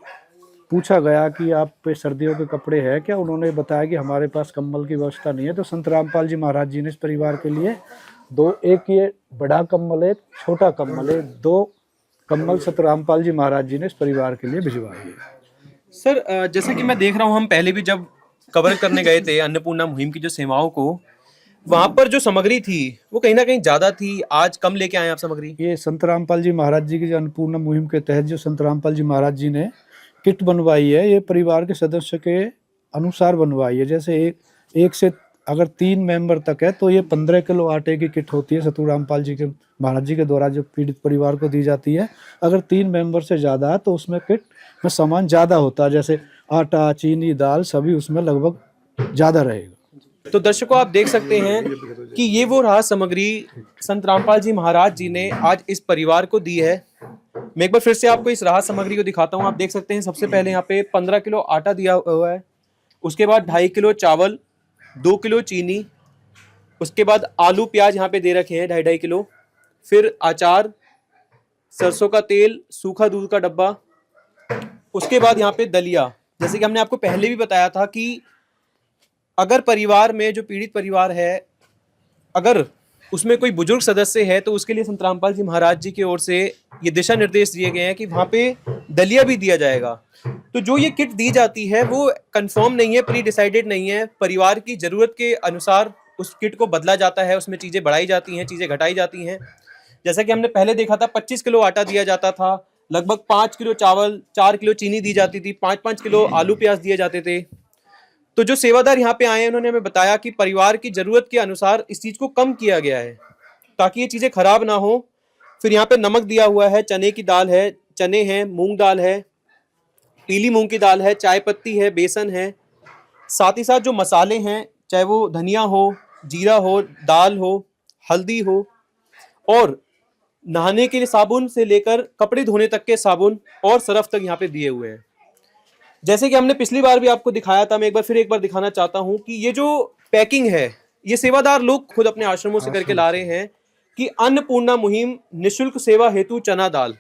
[SPEAKER 8] पूछा गया कि आप पे सर्दियों के कपड़े हैं क्या, उन्होंने बताया कि हमारे पास कंबल की व्यवस्था नहीं है। तो संत रामपाल जी महाराज जी ने इस परिवार के लिए एक ये बड़ा कंबल है, छोटा कंबल है, 2 कंबल संत रामपाल जी महाराज जी ने इस परिवार के लिए भिजवाई है।
[SPEAKER 3] सर जैसे कि मैं देख रहा हूँ, हम पहले भी जब कवर करने गए थे अन्नपूर्णा मुहिम की जो सेवाओं को, वहां पर जो सामग्री थी वो कहीं ना कहीं ज्यादा थी। आज कम लेके आए आप सामग्री? ये
[SPEAKER 8] संत रामपाल जी महाराज जी की जो अन्नपूर्णा मुहिम के तहत जो संत रामपाल जी महाराज जी ने किट बनवाई है, ये परिवार के सदस्य के अनुसार बनवाई है। जैसे एक से अगर 3 मेंबर तक है तो ये 15 किलो आटे की किट होती है सतगुरु रामपाल जी के महाराज जी के द्वारा जो पीड़ित परिवार को दी जाती है। अगर 3 मेंबर से ज़्यादा है तो उसमें किट में सामान ज़्यादा होता है, जैसे आटा चीनी दाल सभी उसमें लगभग ज़्यादा रहेगा।
[SPEAKER 3] तो दर्शकों आप देख सकते हैं कि ये वो राहत सामग्री संत रामपाल जी महाराज जी ने आज इस परिवार को दी है। मैं एक बार फिर से आपको इस राहत सामग्री को दिखाता हूँ। आप देख सकते हैं सबसे पहले यहाँ पे 15 किलो आटा दिया हुआ है, उसके बाद 2.5 किलो चावल, 2 किलो चीनी, उसके बाद आलू प्याज यहाँ पे दे रखे हैं 2.5 किलो, फिर अचार, सरसों का तेल, सूखा दूध का डब्बा, उसके बाद यहाँ पे दलिया। जैसे कि हमने आपको पहले भी बताया था कि अगर परिवार में जो पीड़ित परिवार है अगर उसमें कोई बुजुर्ग सदस्य है तो उसके लिए संत रामपाल जी महाराज जी की ओर से ये दिशा निर्देश दिए गए हैं कि वहाँ पे दलिया भी दिया जाएगा। तो जो ये किट दी जाती है वो कंफर्म नहीं है, प्री डिसाइडेड नहीं है, परिवार की ज़रूरत के अनुसार उस किट को बदला जाता है, उसमें चीज़ें बढ़ाई जाती हैं, चीज़ें घटाई जाती हैं। जैसा कि हमने पहले देखा था 25 किलो आटा दिया जाता था, लगभग 5 किलो चावल, 4 किलो चीनी दी जाती थी, 5-5 किलो आलू प्याज दिए जाते थे। तो जो सेवादार यहाँ पे आए हैं उन्होंने हमें बताया कि परिवार की ज़रूरत के अनुसार इस चीज़ को कम किया गया है ताकि ये चीज़ें खराब ना हो। फिर यहाँ पे नमक दिया हुआ है, चने की दाल है, चने हैं, मूंग दाल है, पीली मूंग की दाल है, चाय पत्ती है, बेसन है, साथ ही साथ जो मसाले हैं चाहे वो धनिया हो, जीरा हो, दाल हो, हल्दी हो, और नहाने के लिए साबुन से लेकर कपड़े धोने तक के साबुन और सरफ तक यहाँ पे दिए हुए हैं। जैसे कि हमने पिछली बार भी आपको दिखाया था, मैं एक बार दिखाना चाहता हूँ कि ये जो पैकिंग है ये सेवादार लोग खुद अपने आश्रमों से करके ला रहे हैं कि अन्नपूर्णा मुहिम निःशुल्क सेवा हेतु चना दाल,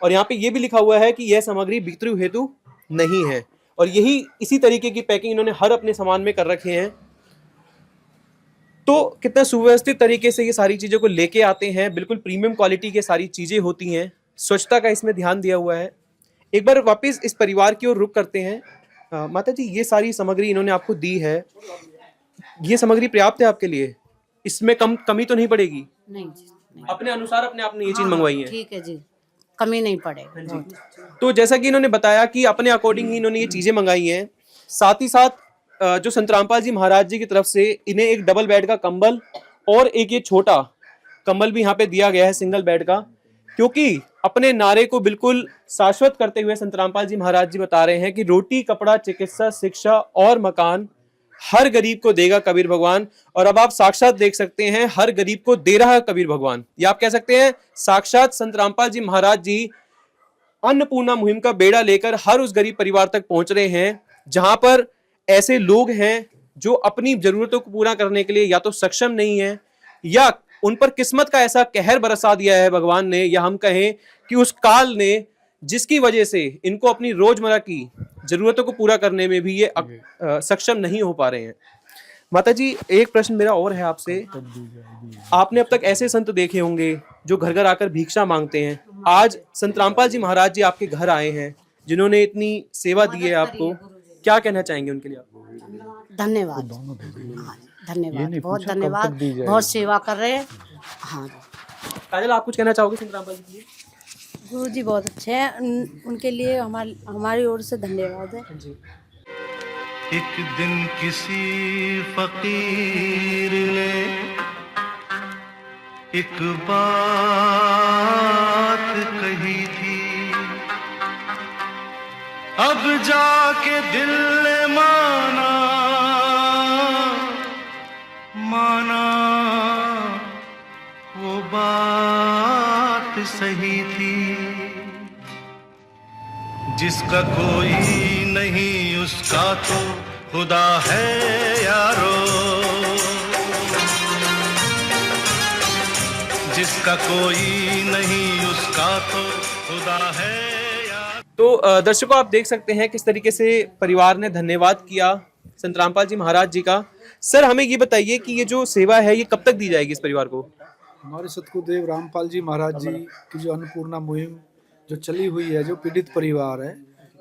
[SPEAKER 3] और यहाँ पे ये भी लिखा हुआ है कि यह सामग्री बिक्री हेतु नहीं है। और यही इसी तरीके की पैकिंग इन्होंने हर अपने सामान में कर रखे हैं। तो कितना सुव्यवस्थित तरीके से ये सारी चीज़ों को लेके आते हैं, बिल्कुल प्रीमियम क्वालिटी के सारी चीज़ें होती हैं, स्वच्छता का इसमें ध्यान दिया हुआ है। एक बार वापस इस परिवार की ओर रुख करते हैं। माता जी, ये सारी सामग्री इन्होंने आपको दी है, ये सामग्री पर्याप्त है आपके लिए? इसमें कमी तो नहीं पड़ेगी?
[SPEAKER 6] नहीं जी, नहीं।
[SPEAKER 3] अपने अनुसार अपने आपने ये चीज मंगवाई है?
[SPEAKER 6] ठीक है जी, कमी नहीं पड़ेगी।
[SPEAKER 3] तो जैसा कि इन्होंने बताया कि अपने अकॉर्डिंग ही इन्होंने ये चीजें मंगाई हैं, साथ ही साथ जो संत रामपाल जी महाराज जी की तरफ से इन्हें एक डबल बेड का कंबल और एक ये छोटा कंबल भी यहाँ पे दिया गया है सिंगल बेड का, क्योंकि अपने नारे को बिल्कुल शाश्वत करते हुए संत रामपाल जी महाराज जी बता रहे हैं कि रोटी, कपड़ा, चिकित्सा, शिक्षा और मकान हर गरीब को देगा कबीर भगवान। और अब आप साक्षात देख सकते हैं, हर गरीब को दे रहा है कबीर भगवान। या आप कह सकते हैं साक्षात संत रामपाल जी महाराज जी अन्नपूर्णा मुहिम का बेड़ा लेकर हर उस गरीब परिवार तक पहुंच रहे हैं जहां पर ऐसे लोग हैं जो अपनी जरूरतों को पूरा करने के लिए या तो सक्षम नहीं है, या उन पर किस्मत का ऐसा कहर बरसा दिया है भगवान ने, या हम कहें कि उस काल ने, जिसकी वजह से इनको अपनी रोजमर्रा की जरूरतों को पूरा करने में भी ये सक्षम नहीं हो पा रहे हैं। माता जी, एक प्रश्न मेरा और है आपसे। आपने अब तक ऐसे संत देखे होंगे जो घर घर आकर भिक्षा मांगते हैं। आज संत रामपाल जी महाराज जी आपके घर आए हैं, जिन्होंने इतनी सेवा दी है आपको, क्या कहना चाहेंगे उनके लिए आप?
[SPEAKER 6] धन्यवाद। हाँ, धन्यवाद, बहुत धन्यवाद, बहुत सेवा कर रहे हैं। हाँ,
[SPEAKER 3] काजल, आप कुछ कहना चाहोगे संत रामपाल जी के लिए?
[SPEAKER 7] गुरु जी बहुत अच्छे हैं, उनके लिए हमारी ओर से धन्यवाद है।
[SPEAKER 4] एक दिन किसी फकीर ने एक बात कही थी, अब जाके दिल ने माना वो बात सही थी। जिसका कोई नहीं उसका तो खुदा है यारो, जिसका कोई नहीं उसका तो खुदा है यारो।
[SPEAKER 3] तो दर्शकों, आप देख सकते हैं किस तरीके से परिवार ने धन्यवाद किया संत रामपाल जी महाराज जी का। सर, हमें ये बताइए कि ये जो सेवा है ये कब तक दी जाएगी इस परिवार को?
[SPEAKER 8] हमारे सतगुरुदेव रामपाल जी महाराज जी की जो अन्नपूर्णा मुहिम जो चली हुई है, जो पीड़ित परिवार है,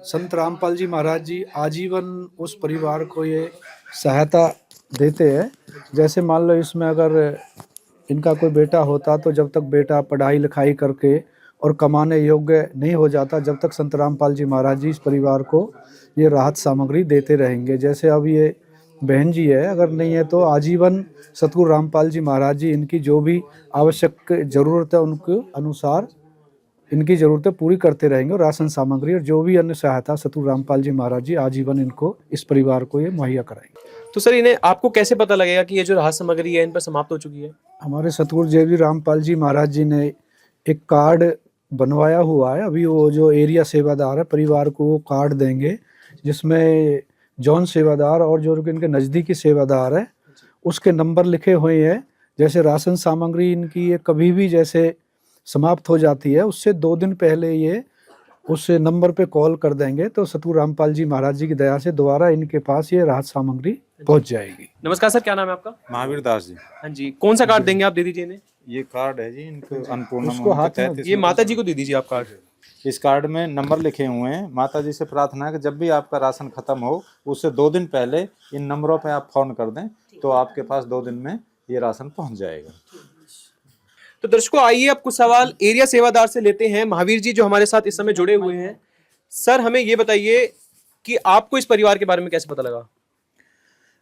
[SPEAKER 8] संत रामपाल जी महाराज जी आजीवन उस परिवार को ये सहायता देते हैं। जैसे मान लो इसमें अगर इनका कोई बेटा होता तो जब तक बेटा पढ़ाई लिखाई करके और कमाने योग्य नहीं हो जाता, जब तक संत रामपाल जी महाराज जी इस परिवार को ये राहत सामग्री देते रहेंगे। जैसे अब ये बहन जी है, अगर नहीं है तो आजीवन सतगुरु रामपाल जी महाराज जी इनकी जो भी आवश्यक ज़रूरत है उनके अनुसार इनकी ज़रूरतें पूरी करते रहेंगे, और राशन सामग्री और जो भी अन्य सहायता सतगुरु रामपाल जी महाराज जी आजीवन इनको इस परिवार को ये मुहैया कराएंगे।
[SPEAKER 3] तो सर, इन्हें आपको कैसे पता लगेगा कि ये जो राहत सामग्री है इन पर समाप्त हो चुकी है?
[SPEAKER 8] हमारे सतगुरु जी रामपाल जी महाराज जी ने एक कार्ड बनवाया हुआ है। अभी वो जो एरिया सेवादार है परिवार को वो कार्ड देंगे, जिसमें जौन सेवादार और जो इनके नज़दीकी सेवादार है उसके नंबर लिखे हुए हैं। जैसे राशन सामग्री इनकी ये कभी भी जैसे समाप्त हो जाती है, उससे 2 दिन पहले ये उस नंबर पे कॉल कर देंगे, तो सतगुरु रामपाल जी महाराज जी की दया से दोबारा इनके पास ये राहत सामग्री पहुंच जाएगी।
[SPEAKER 3] नमस्कार सर, क्या नाम है आपका?
[SPEAKER 9] महावीर दास जी।
[SPEAKER 3] हाँ जी, कौन सा कार्ड देंगे आप? दे दीजिए इन्हें।
[SPEAKER 9] ये कार्ड है जी, इनको अन्नपूर्णा
[SPEAKER 8] उसको हाथ में
[SPEAKER 3] ये माता जी को दे दीजिए आप कार्ड।
[SPEAKER 9] इस कार्ड में नंबर लिखे हुए हैं। माता जी से प्रार्थना है कि जब भी आपका राशन खत्म हो उससे 2 दिन पहले इन नंबरों पे आप फोन कर दें, तो आपके पास 2 दिन में ये राशन पहुंच जाएगा।
[SPEAKER 3] तो दर्शकों, आइए अब कुछ सवाल एरिया सेवादार से लेते हैं। महावीर जी जो हमारे साथ इस समय जुड़े हुए हैं, सर हमें ये बताइए कि आपको इस परिवार के बारे में कैसे पता लगा?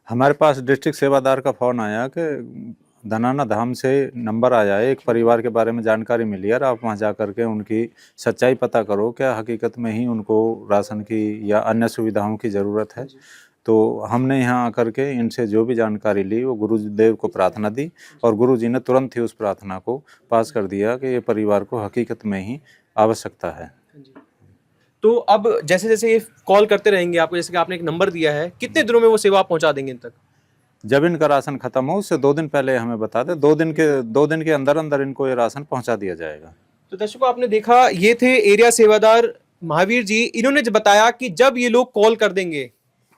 [SPEAKER 9] हमारे पास डिस्ट्रिक्ट सेवादार का फोन आया कि धनाना धाम से नंबर आया है, एक परिवार के बारे में जानकारी मिली है, आप वहाँ जा करके उनकी सच्चाई पता करो, क्या हकीकत में ही उनको राशन की या अन्य सुविधाओं की ज़रूरत है। तो हमने यहाँ आकर के इनसे जो भी जानकारी ली वो गुरुदेव को प्रार्थना दी, और गुरुजी ने तुरंत ही उस प्रार्थना को पास कर दिया कि ये परिवार को हकीकत में ही आवश्यकता है।
[SPEAKER 3] तो अब जैसे जैसे ये कॉल करते रहेंगे आपको, जैसे कि आपने एक नंबर दिया है, कितने दिनों में वो सेवा आप पहुंचा देंगे इन तक?
[SPEAKER 9] जब इनका राशन खत्म हो उससे 2 दिन पहले हमें बता दें, 2 दिन के अंदर अंदर इनको ये राशन पहुंचा दिया जाएगा।
[SPEAKER 3] तो दर्शकों, आपने देखा, ये थे एरिया सेवादार महावीर जी। इन्होंने बताया कि जब ये लोग कॉल कर देंगे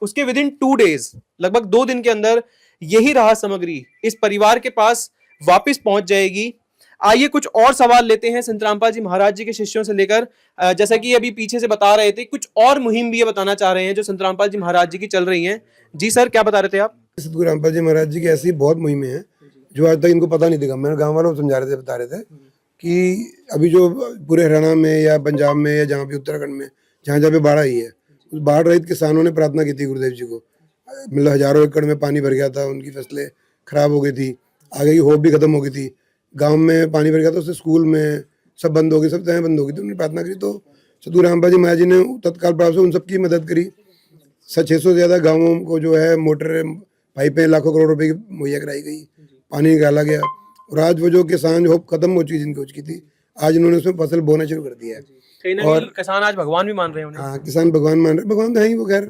[SPEAKER 3] उसके विदिन 2 डेज, लगभग 2 दिन के अंदर यही राहत सामग्री इस परिवार के पास वापस पहुंच जाएगी। आइए कुछ और सवाल लेते हैं संत रामपाल जी महाराज जी के शिष्यों से लेकर। जैसा कि अभी पीछे से बता रहे थे, कुछ और मुहिम भी ये बताना चाह रहे हैं जो संत रामपाल जी महाराज जी की चल रही हैं। जी सर, क्या बता रहे थे आप?
[SPEAKER 5] सतगुरु रामपाल जी महाराज जी की ऐसी बहुत मुहिमें हैं जो आज तक इनको पता नहीं थी। मैंने गाँव वालों को समझा रहे थे, बता रहे थे कि अभी जो पूरे हरियाणा में या पंजाब में या जहाँ भी उत्तराखंड में जहाँ जहाँ पे बाढ़ आई है, उस बाढ़ रहित किसानों ने प्रार्थना की थी गुरुदेव जी को, मतलब हजारों एकड़ में पानी भर गया था, उनकी फसलें खराब हो गई थी, आगे की होप भी खत्म हो गई थी। गांव में पानी भर गया था, उससे स्कूल में सब बंद हो गई, सब जगह बंद हो गई थी। उन्होंने प्रार्थना करी तो सदगुरु रामपाल जी महाराज जी ने तत्काल प्रभाव से उन सबकी मदद करी। 600 से ज़्यादा गाँवों को जो है मोटर पाइपें लाखों करोड़ रुपए की मुहैया कराई गई, पानी निकाला गया। और आज वो जो किसान होप खत्म हो चुकी जिनकी हो चुकी थी, आज उन्होंने उसमें फसल बोना शुरू कर दिया है।
[SPEAKER 3] कहीं ना कहीं किसान आज भगवान भी मान रहे हैं उन्हें।
[SPEAKER 5] हाँ, किसान भगवान मान रहे, भगवान तो है ही वो, खैर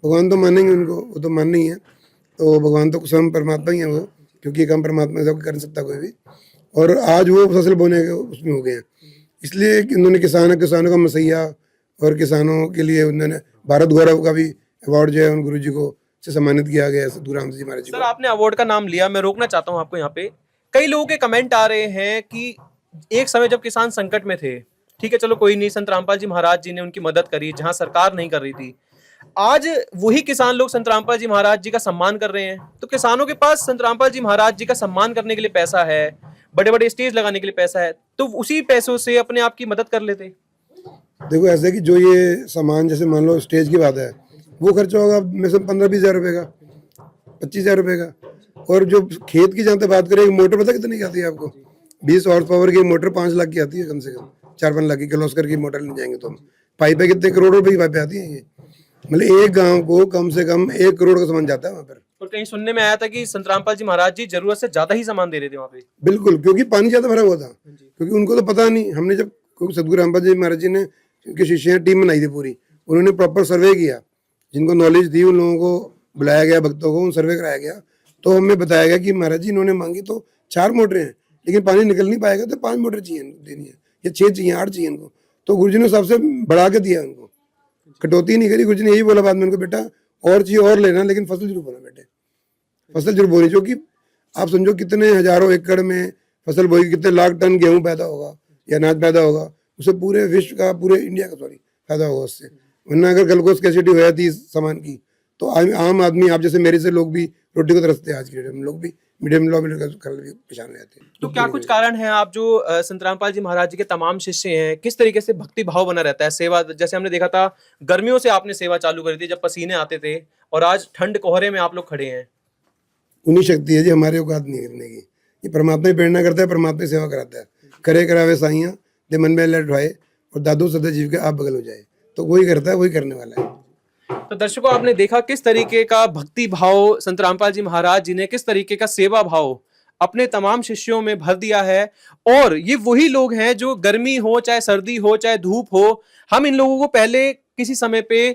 [SPEAKER 5] भगवान तो मानेंगे उनको, वो तो मानना ही है। तो भगवान तो स्वयं परमात्मा ही है वो, क्योंकि काम परमात्मा सब कर नहीं सकता कोई भी। और आज वो फसल बोने के उसमें हो गए हैं, इसलिए इन्होंने किसानों का मसैया और किसानों के लिए उन्होंने भारत गौरव का भी अवार्ड जो है उन गुरु जी को से सम्मानित किया गया सदगुरु रामदास जी महाराज जी को।
[SPEAKER 3] सर, आपने अवार्ड का नाम लिया, मैं रोकना चाहता हूँ आपको यहाँ पे। कई लोगों के कमेंट आ रहे हैं कि एक समय जब किसान संकट में थे, ठीक है चलो कोई नहीं, संत रामपाल जी महाराज जी ने उनकी मदद करी जहां सरकार नहीं कर रही थी। आज वही किसान लोग संत रामपाल जी महाराज जी का सम्मान कर रहे हैं। तो किसानों के पास संत रामपाल जी महाराज जी का सम्मान करने के लिए पैसा है, बड़े बड़े स्टेज लगाने के लिए पैसा है, तो उसी पैसों से अपने आप की मदद कर लेते।
[SPEAKER 5] देखो ऐसे कि जो ये सामान, जैसे मान लो स्टेज की बात है, वो खर्चा होगा में से 15-20 हज़ार रुपये का, 25 हज़ार रुपये का। और जो खेत की जहाँ तक बात करें, मोटर पता कितनी की आती है आपको? 20 हॉर्स पावर की मोटर 5 लाख की आती है, कम से कम 4-5 लाख की किर्लोस्कर की मोटर ले जाएंगे तो हम। पाइपें कितने करोड़ रुपए की पाइपें आती हैं ये, मतलब एक गांव को कम से कम 1 करोड़ का सामान जाता है वहाँ पर।
[SPEAKER 3] और कहीं सुनने में आया था कि संत रामपाल जी महाराज जी जरूरत से ज्यादा ही सामान दे रहे थे वहाँ पे।
[SPEAKER 5] बिल्कुल, क्योंकि पानी ज़्यादा भरा हुआ था, क्योंकि उनको तो पता नहीं। हमने जब सदगुरु रामपाल जी महाराज जी ने उनके शिष्य टीम बनाई थी पूरी, उन्होंने प्रॉपर सर्वे किया, जिनको नॉलेज थी उन लोगों को बुलाया गया, भक्तों को उन सर्वे कराया गया। तो हमें बताया गया कि महाराज जी इन्होंने मांगी तो 4 मोटरें हैं, लेकिन पानी निकल नहीं पाएगा तो 5 मोटर चाहिए देनी है, या 6 चाहिए, 8 चाहिए इनको। तो गुरुजी ने सबसे बढ़ा के दिया उनको, कटौती नहीं करी। गुरुजी ने यही बोला बाद में उनको, बेटा और चाहिए और लेना, लेकिन फसल जरूर बोना बेटे, फसल जरूर बोनी। क्योंकि आप समझो कितने हजारों एकड़ में फसल बोएगी, कितने लाख टन गेहूं पैदा होगा या अनाज पैदा होगा, उससे पूरे विश्व का, पूरे इंडिया का फायदा होगा उससे। वरना अगर कल को स्कैसिटी हो जाती सामान की, तो आम आदमी, आप जैसे मेरे से लोग भी रोटी को तरसते हैं। आज के डेट में लोग भी मीडियम लो मिडिल क्लास परेशान हो जाते हैं।
[SPEAKER 3] तो क्या कुछ कारण है, आप जो संत रामपाल जी महाराज जी के तमाम शिष्य हैं, किस तरीके से भक्ति भाव बना रहता है, सेवा? जैसे हमने देखा था गर्मियों से आपने सेवा चालू करी थी जब पसीने आते थे, और आज ठंड कोहरे में आप लोग खड़े हैं।
[SPEAKER 5] उन्हीं शक्ति है जी, हमारे औकात नहीं करने की। ये परमात्मा ही प्रेरणा करता है, परमात्मा ही सेवा कराता है। करे करावे साइयां दे मन में लट भाए, और दादू सदा जीव के आप बगल हो जाए। तो वही करता है, वही करने वाला है।
[SPEAKER 3] तो दर्शकों, आपने देखा किस तरीके का भक्ति भाव संत रामपाल जी महाराज जी ने, किस तरीके का सेवा भाव अपने तमाम शिष्यों में भर दिया है। और ये वही लोग हैं जो गर्मी हो, चाहे सर्दी हो, चाहे धूप हो, हम इन लोगों को पहले किसी समय पे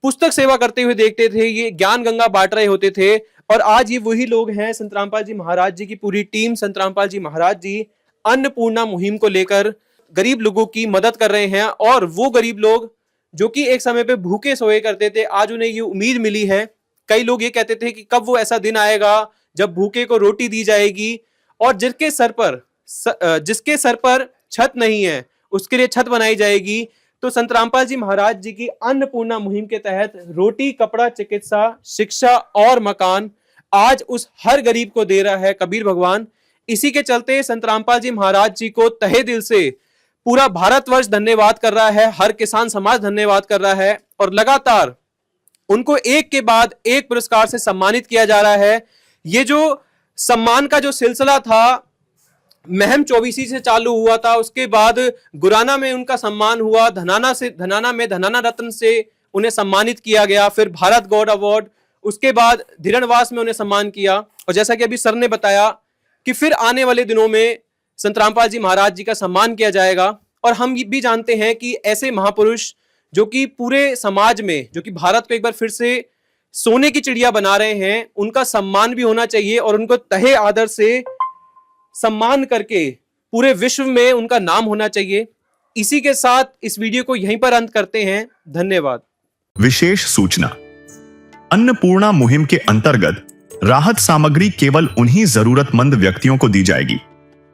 [SPEAKER 3] पुस्तक सेवा करते हुए देखते थे, ये ज्ञान गंगा बांट रहे होते थे। और आज ये वही लोग हैं, संत रामपाल जी महाराज जी की पूरी टीम, संत रामपाल जी महाराज जी अन्नपूर्णा मुहिम को लेकर गरीब लोगों की मदद कर रहे हैं। और वो गरीब लोग जो कि एक समय पे भूखे सोए करते थे, आज उन्हें ये उम्मीद मिली है। कई लोग ये कहते थे कि कब वो ऐसा दिन आएगा जब भूखे को रोटी दी जाएगी, और जिसके सर पर छत नहीं है उसके लिए छत बनाई जाएगी। तो संत रामपाल जी महाराज जी की अन्नपूर्णा मुहिम के तहत रोटी, कपड़ा, चिकित्सा, शिक्षा और मकान आज उस हर गरीब को दे रहा है कबीर भगवान। इसी के चलते संत रामपाल जी महाराज जी को तहे दिल से पूरा भारतवर्ष धन्यवाद कर रहा है, हर किसान समाज धन्यवाद कर रहा है। और लगातार उनको एक के बाद एक पुरस्कार से सम्मानित किया जा रहा है। ये जो सम्मान का जो सिलसिला था महम चौबीसी से चालू हुआ था, उसके बाद गुराना में उनका सम्मान हुआ, धनाना में धनाना रत्न से उन्हें सम्मानित किया गया, फिर भारत गौरव अवार्ड, उसके बाद धीरणवास में उन्हें सम्मान किया। और जैसा कि अभी सर ने बताया कि फिर आने वाले दिनों में संत रामपाल जी महाराज जी का सम्मान किया जाएगा। और हम भी जानते हैं कि ऐसे महापुरुष जो कि पूरे समाज में, जो कि भारत को एक बार फिर से सोने की चिड़िया बना रहे हैं, उनका सम्मान भी होना चाहिए और उनको तहे आदर से सम्मान करके पूरे विश्व में उनका नाम होना चाहिए। इसी के साथ इस वीडियो को यहीं पर अंत करते हैं। धन्यवाद।
[SPEAKER 2] विशेष सूचना, अन्नपूर्णा मुहिम के अंतर्गत राहत सामग्री केवल उन्हीं जरूरतमंद व्यक्तियों को दी जाएगी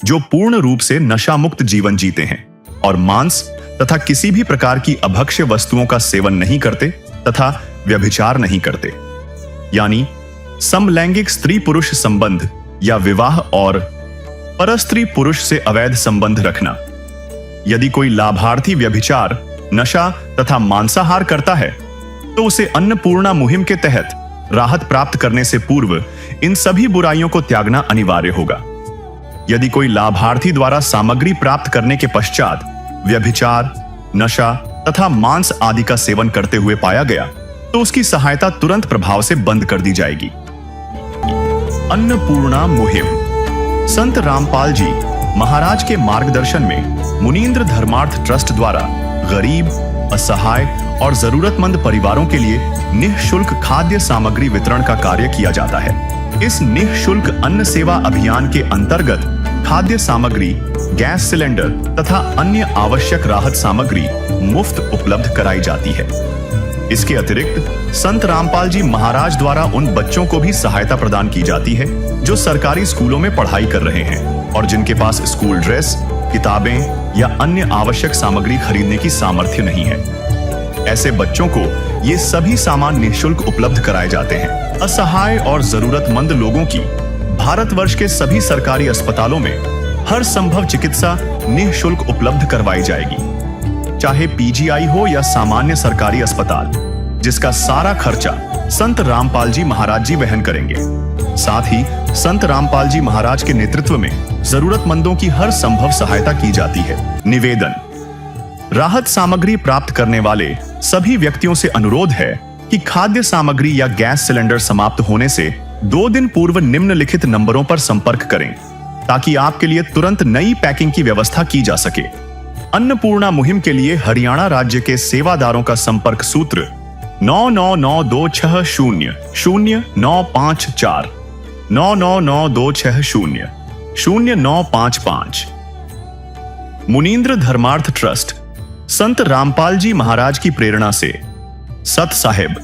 [SPEAKER 2] जो पूर्ण रूप से नशा मुक्त जीवन जीते हैं और मांस तथा किसी भी प्रकार की अभक्ष्य वस्तुओं का सेवन नहीं करते तथा व्यभिचार नहीं करते, यानी समलैंगिक स्त्री पुरुष संबंध या विवाह और परस्त्री पुरुष से अवैध संबंध रखना। यदि कोई लाभार्थी व्यभिचार, नशा तथा मांसाहार करता है तो उसे अन्नपूर्णा मुहिम के तहत राहत प्राप्त करने से पूर्व इन सभी बुराइयों को त्यागना अनिवार्य होगा। यदि कोई लाभार्थी द्वारा सामग्री प्राप्त करने के पश्चात व्यभिचार, नशा तथा मांस आदि का सेवन करते हुए पाया गया तो उसकी सहायता तुरंत प्रभाव से बंद कर दी जाएगी। अन्नपूर्णा मुहिम। संत रामपाल जी महाराज के मार्गदर्शन में मुनींद्र धर्मार्थ ट्रस्ट द्वारा गरीब, असहाय और जरूरतमंद परिवारों के लिए निःशुल्क खाद्य सामग्री वितरण का कार्य किया जाता है। इस निःशुल्क अन्न सेवा अभियान के अंतर्गत खाद्य सामग्री, गैस सिलेंडर तथा अन्य आवश्यक राहत सामग्री मुफ्त उपलब्ध कराई जाती है। इसके अतिरिक्त संत रामपाल जी महाराज द्वारा उन बच्चों को भी सहायता प्रदान की जाती है जो सरकारी स्कूलों में पढ़ाई कर रहे हैं और जिनके पास स्कूल ड्रेस, किताबें या अन्य आवश्यक सामग्री खरीदने की सामर्थ्य नहीं है। ऐसे बच्चों को ये सभी सामान निःशुल्क उपलब्ध कराए जाते हैं। असहाय और जरूरतमंद लोगों की भारतवर्ष के सभी सरकारी अस्पतालों में हर संभव चिकित्सा निःशुल्क उपलब्ध करवाई जाएगी, चाहे पीजीआई हो या सामान्य सरकारी अस्पताल, जिसका सारा खर्चा संत रामपाल जी महाराज जी वहन करेंगे। साथ ही संत रामपाल जी महाराज के नेतृत्व में जरूरतमंदों की हर संभव सहायता की जाती है। निवेदन। राहत सामग्री प्राप्त करने वाले सभी व्यक्तियों से अनुरोध है कि खाद्य सामग्री या गैस सिलेंडर समाप्त होने से 2 दिन पूर्व निम्नलिखित नंबरों पर संपर्क करें ताकि आपके लिए तुरंत नई पैकिंग की व्यवस्था की जा सके। अन्नपूर्णा मुहिम के लिए हरियाणा राज्य के सेवादारों का संपर्क सूत्र 9992600954 9992600955। मुनींद्र धर्मार्थ ट्रस्ट संत रामपाल जी महाराज की प्रेरणा से सत साहिब